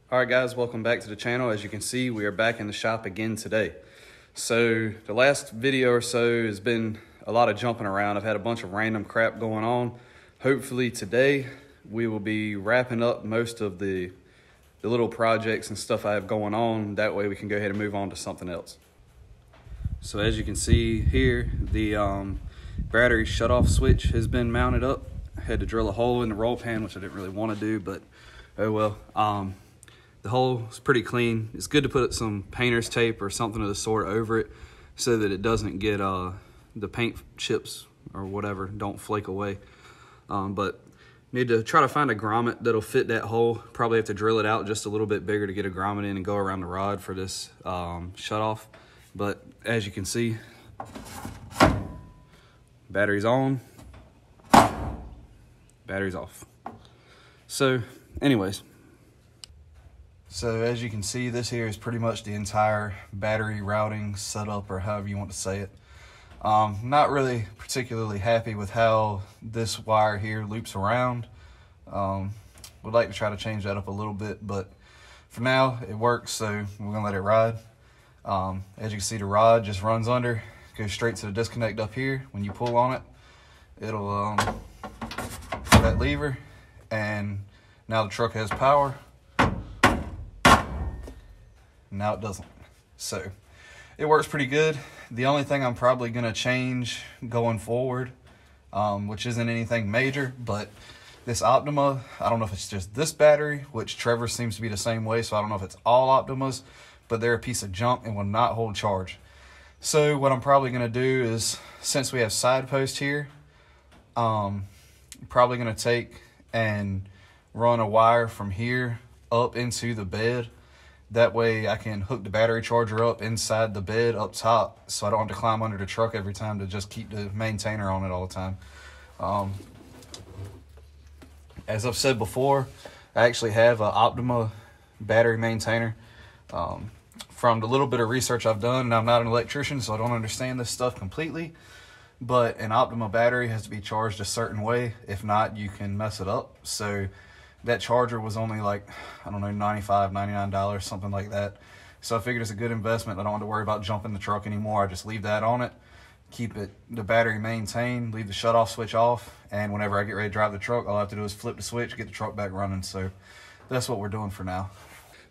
All right guys, welcome back to the channel. As you can see, we are back in the shop again today. So the last video or so has been a lot of jumping around. I've had a bunch of random crap going on. Hopefully today we will be wrapping up most of the little projects and stuff I have going on. That way we can go ahead and move on to something else. So as you can see here, the battery shutoff switch has been mounted up. I had to drill a hole in the roll pan, which I didn't really want to do, but oh well. The hole is pretty clean. It's good to put some painter's tape or something of the sort over it so that it doesn't get the paint chips or whatever don't flake away. But need to try to find a grommet that'll fit that hole. Probably have to drill it out just a little bit bigger to get a grommet in and go around the rod for this shutoff. But as you can see, battery's on, battery's off. So anyways, so as you can see, this here is pretty much the entire battery routing setup, or however you want to say it. Not really particularly happy with how this wire here loops around. Would like to try to change that up a little bit, but for now it works, so we're gonna let it ride. As you can see, the rod just runs under, goes straight to the disconnect up here. When you pull on it, it'll pull that lever, and now the truck has power. Now it doesn't. So it works pretty good. The only thing I'm probably going to change going forward, which isn't anything major, but this Optima, I don't know if it's just this battery, which Trevor seems to be the same way, so I don't know if it's all Optimas, but they're a piece of junk and will not hold charge. So what I'm probably going to do is, since we have side post here, probably going to take and run a wire from here up into the bed. That way I can hook the battery charger up inside the bed up top, so I don't have to climb under the truck every time to just keep the maintainer on it all the time. As I've said before, I actually have an Optima battery maintainer. From the little bit of research I've done, and I'm not an electrician, so I don't understand this stuff completely, but an Optima battery has to be charged a certain way. If not, you can mess it up. So that charger was only like, I don't know, $95, $99, something like that. So I figured it's a good investment. I don't have to worry about jumping the truck anymore. I just leave that on it, keep the battery maintained, leave the shutoff switch off, and whenever I get ready to drive the truck, all I have to do is flip the switch, get the truck back running. So that's what we're doing for now.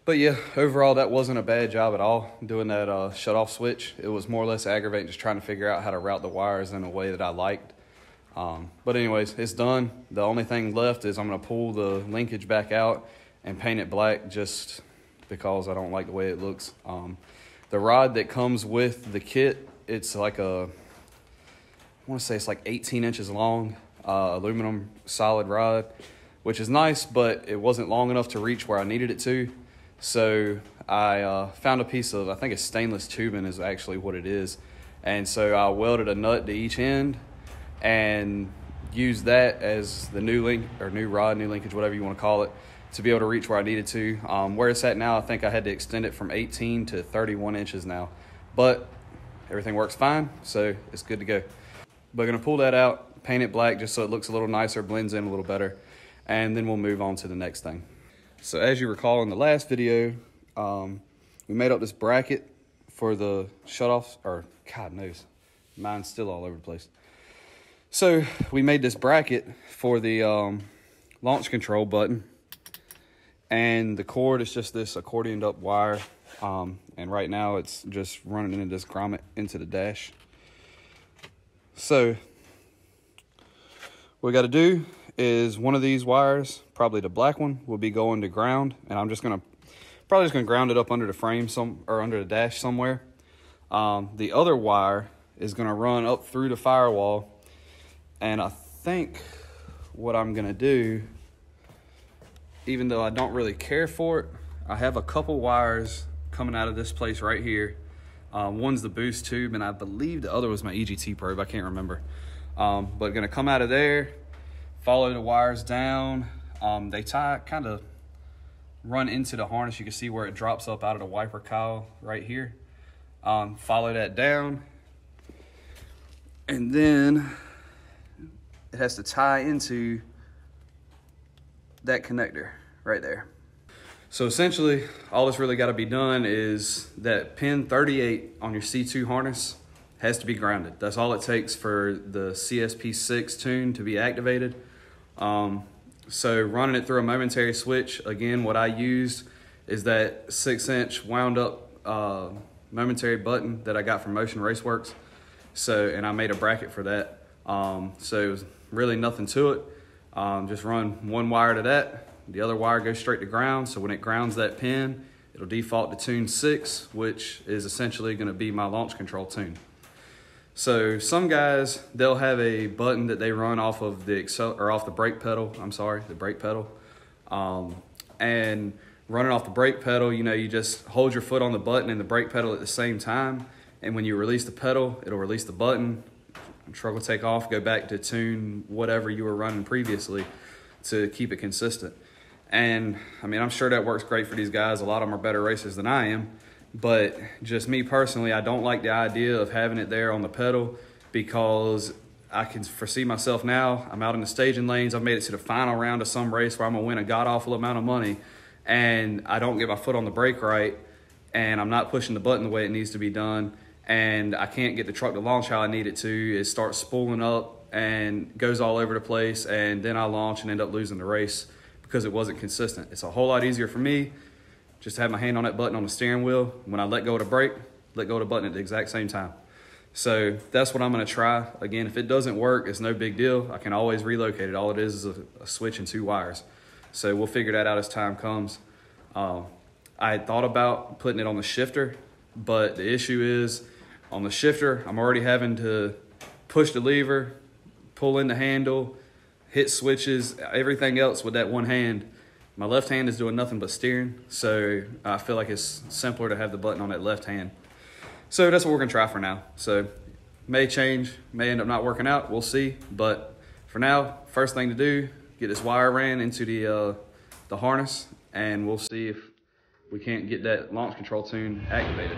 But yeah, overall, that wasn't a bad job at all, doing that shutoff switch. It was more or less aggravating, just trying to figure out how to route the wires in a way that I liked. But anyways, it's done. The only thing left is I'm going to pull the linkage back out and paint it black, just because I don't like the way it looks. The rod that comes with the kit, it's like I want to say it's like 18 inches long, aluminum solid rod, which is nice, but it wasn't long enough to reach where I needed it to. So I found a piece of, I think it's stainless tubing is actually what it is. And so I welded a nut to each end and use that as the new rod, new linkage, whatever you want to call it, to be able to reach where I needed to. Where it's at now, I think I had to extend it from 18 to 31 inches now, but everything works fine, so it's good to go. But gonna pull that out, paint it black just so it looks a little nicer, blends in a little better, and then we'll move on to the next thing. So as you recall in the last video, we made up this bracket for the shutoffs, or God knows, mine's still all over the place. So we made this bracket for the launch control button, and the cord is just this accordioned up wire, and right now it's just running into this grommet into the dash. So what we got to do is one of these wires, probably the black one, will be going to ground, and I'm probably just gonna ground it up under the frame or under the dash somewhere. The other wire is gonna run up through the firewall. And I think what I'm gonna do, even though I don't really care for it, I have a couple wires coming out of this place right here. One's the boost tube, and I believe the other was my EGT probe, I can't remember. But gonna come out of there, follow the wires down. They kind of run into the harness. You can see where it drops up out of the wiper cowl right here. Follow that down, and then it has to tie into that connector right there. So essentially, all that's really got to be done is that pin 38 on your C2 harness has to be grounded. That's all it takes for the CSP6 tune to be activated. So running it through a momentary switch, again, what I used is that 6-inch wound up momentary button that I got from Motion Raceworks. So, and I made a bracket for that. So it was really nothing to it. Just run one wire to that. The other wire goes straight to ground. So when it grounds that pin, it'll default to tune 6, which is essentially going to be my launch control tune. So some guys, they'll have a button that they run off of the off the brake pedal. I'm sorry, the brake pedal. And running off the brake pedal, you know, you just hold your foot on the button and the brake pedal at the same time. And when you release the pedal, it'll release the button. Truck will take off, go back to tune whatever you were running previously to keep it consistent. And I mean, I'm sure that works great for these guys. A lot of them are better racers than I am. But just me personally, I don't like the idea of having it there on the pedal, because I can foresee myself now. I'm out in the staging lanes. I've made it to the final round of some race where I'm gonna win a god-awful amount of money, and I don't get my foot on the brake right, and I'm not pushing the button the way it needs to be done, and I can't get the truck to launch how I need it to. It starts spooling up and goes all over the place, and then I launch and end up losing the race because it wasn't consistent. It's a whole lot easier for me just to have my hand on that button on the steering wheel. When I let go of the brake, let go of the button at the exact same time. So that's what I'm gonna try. Again, if it doesn't work, it's no big deal. I can always relocate it. All it is a switch and 2 wires. So we'll figure that out as time comes. I had thought about putting it on the shifter, but the issue is on the shifter, I'm already having to push the lever, pull in the handle, hit switches, everything else with that one hand. My left hand is doing nothing but steering, so I feel like it's simpler to have the button on that left hand. So that's what we're gonna try for now. So may change, may end up not working out, we'll see. But for now, first thing to do, get this wire ran into the harness, and we'll see if we can't get that launch control tune activated.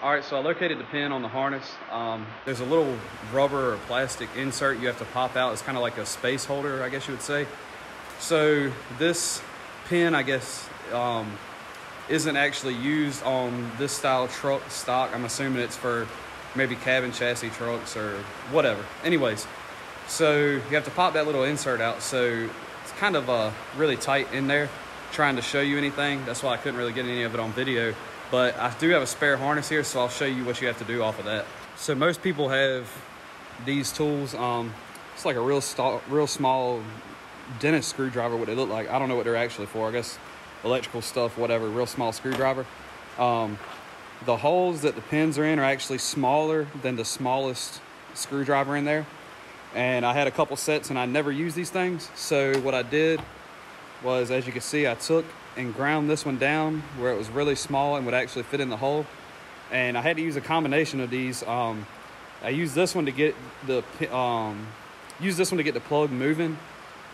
All right, so I located the pin on the harness. There's a little rubber or plastic insert you have to pop out. It's kind of like a space holder, I guess you would say. So this pin, I guess, isn't actually used on this style truck stock. I'm assuming it's for maybe cabin chassis trucks or whatever. Anyways, so you have to pop that little insert out. So it's kind of really tight in there, trying to show you anything. That's why I couldn't really get any of it on video. But I do have a spare harness here, so I'll show you what you have to do off of that. So most people have these tools. It's like a real small dentist screwdriver, what they look like. I don't know what they're actually for. I guess electrical stuff, whatever, real small screwdriver. The holes that the pins are in are actually smaller than the smallest screwdriver in there. And I had a couple sets and I never used these things. So what I did was, as you can see, I took and ground this one down where it was really small and would actually fit in the hole. And I had to use a combination of these. I used this one to get the plug moving.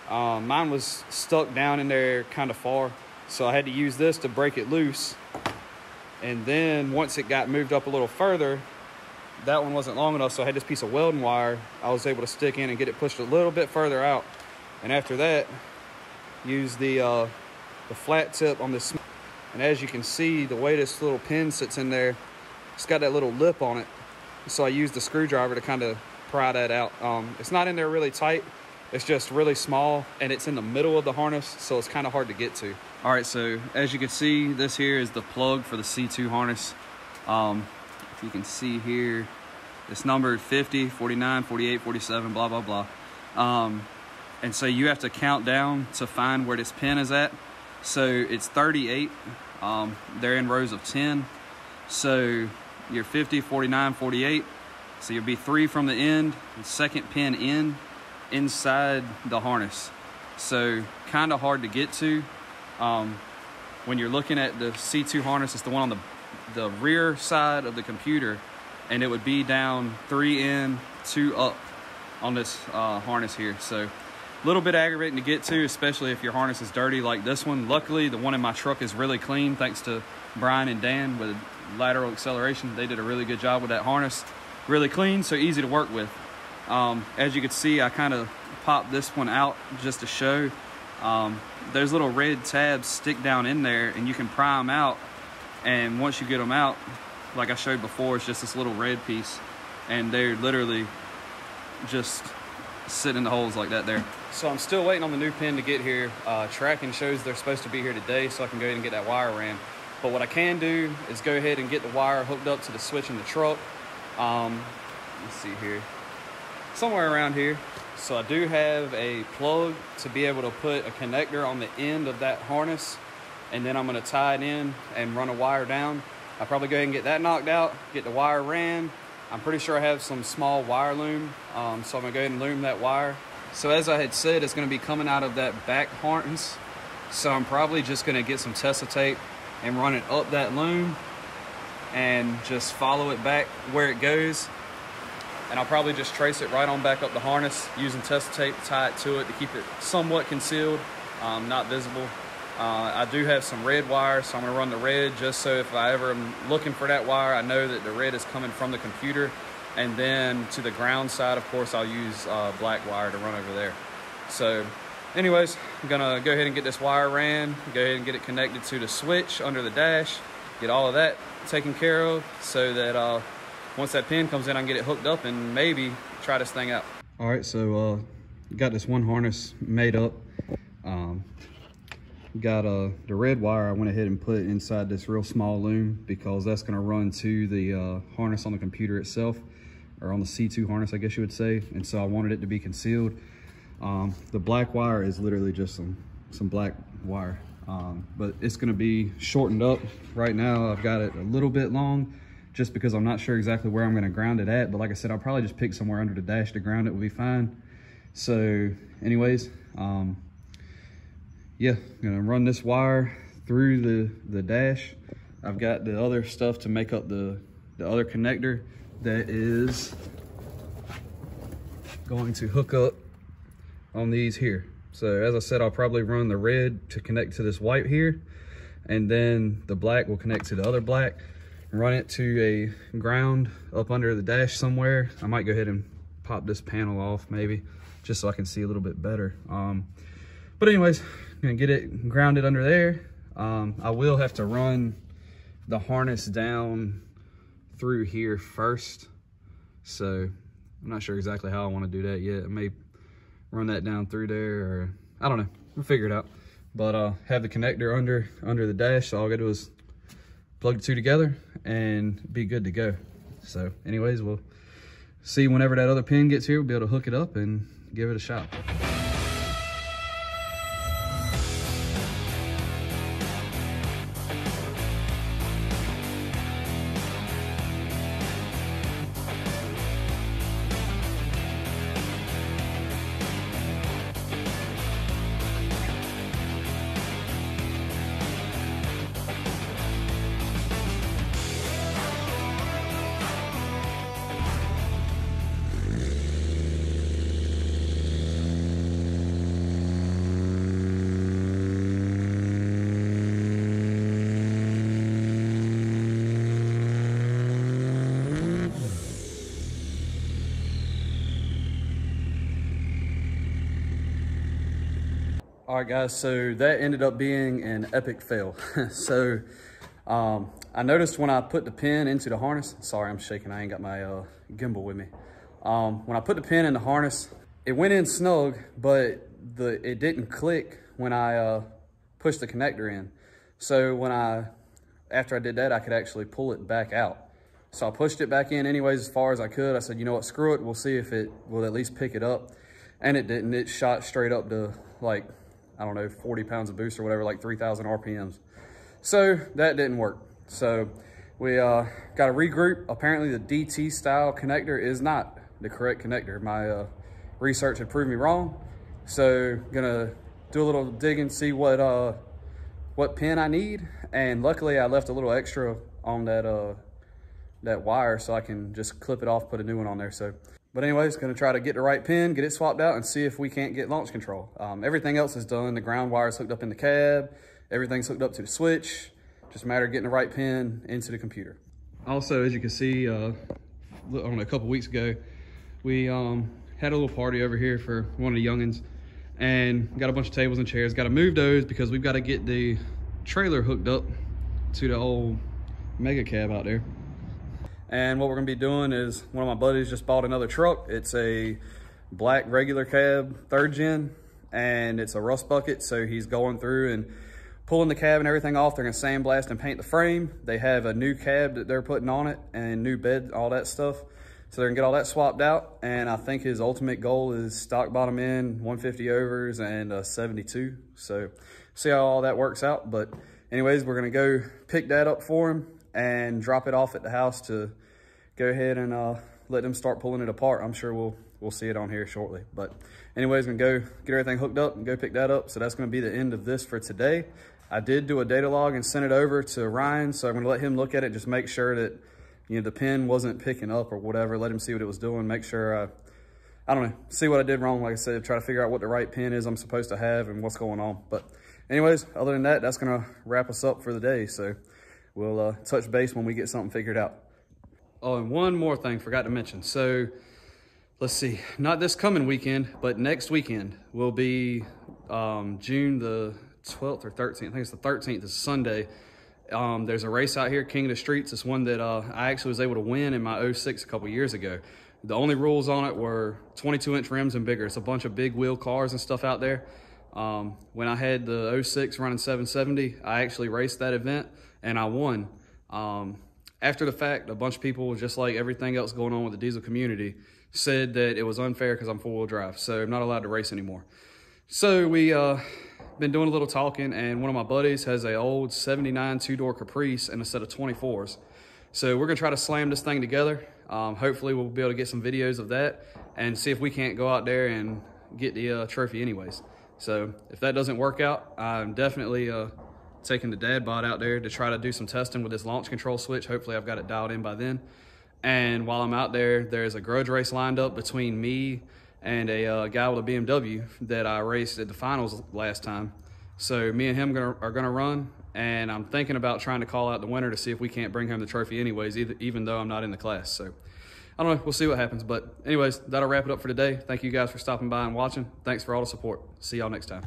Mine was stuck down in there kind of far, so I had to use this to break it loose. And then once it got moved up a little further, that one wasn't long enough, so I had this piece of welding wire I was able to stick in and get it pushed a little bit further out. And after that, use the flat tip on this. And as you can see, the way this little pin sits in there, it's got that little lip on it. So I used the screwdriver to kind of pry that out. It's not in there really tight. It's just really small, and it's in the middle of the harness, so it's kind of hard to get to. All right, so as you can see, this here is the plug for the C2 harness. If you can see here, it's numbered 50, 49, 48, 47, blah, blah, blah. And so you have to count down to find where this pin is at. So it's 38. They're in rows of 10. So you're 50, 49, 48. So you'll be 3 from the end, the second pin inside the harness. So kind of hard to get to. When you're looking at the C2 harness, it's the one on the rear side of the computer, and it would be down 3 in, 2 up. on this harness here. So a little bit aggravating to get to, especially if your harness is dirty like this one. Luckily, the one in my truck is really clean, thanks to Brian and Dan with lateral acceleration. They did a really good job with that harness. Really clean, so easy to work with. As you can see, I kind of popped this one out just to show. There's little red tabs stick down in there, and you can pry them out. And once you get them out, like I showed before, it's just this little red piece, and they're literally just sit in the holes like that there. So I'm still waiting on the new pin to get here. Tracking shows they're supposed to be here today, so I can go ahead and get that wire ran. But what I can do is go ahead and get the wire hooked up to the switch in the truck. Let's see here, somewhere around here. So I do have a plug to be able to put a connector on the end of that harness, and then I'm going to tie it in and run a wire down. I'll probably go ahead and get that knocked out, get the wire ran. I'm pretty sure I have some small wire loom, so I'm going to go ahead and loom that wire. So as I had said, it's going to be coming out of that back harness, so I'm probably just going to get some Tesa tape and run it up that loom and just follow it back where it goes. And I'll probably just trace it right on back up the harness using Tesa tape to tie it to it to keep it somewhat concealed, not visible. I do have some red wire, so I'm going to run the red just so if I ever am looking for that wire, I know that the red is coming from the computer. And then to the ground side, of course, I'll use black wire to run over there. So anyways, I'm going to go ahead and get this wire ran, go ahead and get it connected to the switch under the dash, get all of that taken care of so that once that pin comes in, I can get it hooked up and maybe try this thing out. All right, so got this one harness made up. Got the red wire I went ahead and put inside this real small loom because that's going to run to the harness on the computer itself, or on the C2 harness, I guess you would say. And so I wanted it to be concealed. The black wire is literally just some black wire, but it's going to be shortened up. Right now I've got it a little bit long just because I'm not sure exactly where I'm going to ground it at, but like I said, I'll probably just pick somewhere under the dash to ground it, will be fine. So anyways, yeah, I'm gonna run this wire through the dash. I've got the other stuff to make up the other connector that is going to hook up on these here. So as I said, I'll probably run the red to connect to this white here, and then the black will connect to the other black, run it to a ground up under the dash somewhere. I might go ahead and pop this panel off maybe, just so I can see a little bit better. But anyways, I'm gonna get it grounded under there. I will have to run the harness down through here first. So I'm not sure exactly how I want to do that yet. I may run that down through there, or I don't know, we'll figure it out. But have the connector under the dash, so all I gotta do is plug the two together and be good to go. So anyways, we'll see whenever that other pin gets here, we'll be able to hook it up and give it a shot. All right, guys, so that ended up being an epic fail. So I noticed when I put the pin into the harness, sorry, I'm shaking, I ain't got my gimbal with me. When I put the pin in the harness, it went in snug, but it didn't click when I pushed the connector in. So after I did that, I could actually pull it back out. So I pushed it back in anyways as far as I could. I said, you know what, screw it, we'll see if it will at least pick it up. And it didn't, it shot straight up to like, I don't know, 40 pounds of boost or whatever, like 3,000 RPMs. So that didn't work. So we got to regroup. Apparently the DT style connector is not the correct connector. My research had proved me wrong. So gonna do a little digging, see what pin I need. And luckily I left a little extra on that wire so I can just clip it off, put a new one on there. So But anyways, gonna try to get the right pin, get it swapped out, and see if we can't get launch control. Everything else is done. The ground wire's hooked up in the cab. Everything's hooked up to the switch. Just a matter of getting the right pin into the computer. Also, as you can see, a couple weeks ago, we had a little party over here for one of the youngins, and got a bunch of tables and chairs. Got to move those because we've got to get the trailer hooked up to the old mega cab out there. And what we're gonna be doing is, one of my buddies just bought another truck. It's a black regular cab, 3rd gen, and it's a rust bucket. So he's going through and pulling the cab and everything off. They're gonna sandblast and paint the frame. They have a new cab that they're putting on it and new bed, all that stuff. So they're gonna get all that swapped out. And I think his ultimate goal is stock bottom end, 150 overs and 72. So see how all that works out. But anyways, we're gonna go pick that up for him and drop it off at the house to go ahead and let them start pulling it apart. I'm sure we'll see it on here shortly. But anyways, I'm gonna go get everything hooked up and go pick that up. So that's gonna be the end of this for today. I did do a data log and send it over to Ryan, so I'm gonna let him look at it, just make sure that, you know, the pin wasn't picking up or whatever. Let him see what it was doing, make sure, I don't know, see what I did wrong. Like I said, try to figure out what the right pin is I'm supposed to have and what's going on. But anyways, other than that, that's gonna wrap us up for the day. So we'll touch base when we get something figured out. Oh, and one more thing, forgot to mention. So let's see, not this coming weekend, but next weekend will be June the 12th or 13th. I think it's the 13th, it's Sunday. There's a race out here, King of the Streets. It's one that I actually was able to win in my 06 a couple years ago. The only rules on it were 22-inch rims and bigger. It's a bunch of big wheel cars and stuff out there. When I had the 06 running 770, I actually raced that event and I won. After the fact, a bunch of people, just like everything else going on with the diesel community, said that it was unfair because I'm 4-wheel drive, so I'm not allowed to race anymore. So we been doing a little talking, and one of my buddies has an old 79 2-door Caprice and a set of 24s. So we're gonna try to slam this thing together. Hopefully we'll be able to get some videos of that and see if we can't go out there and get the trophy anyways. So if that doesn't work out, I'm definitely taking the dad bod out there to try to do some testing with this launch control switch. Hopefully I've got it dialed in by then. And while I'm out there, there's a grudge race lined up between me and a guy with a BMW that I raced at the finals last time. So me and him are gonna run, and I'm thinking about trying to call out the winner to see if we can't bring home the trophy anyways, even though I'm not in the class. So I don't know, we'll see what happens. But anyways, that'll wrap it up for today. Thank you guys for stopping by and watching. Thanks for all the support. See y'all next time.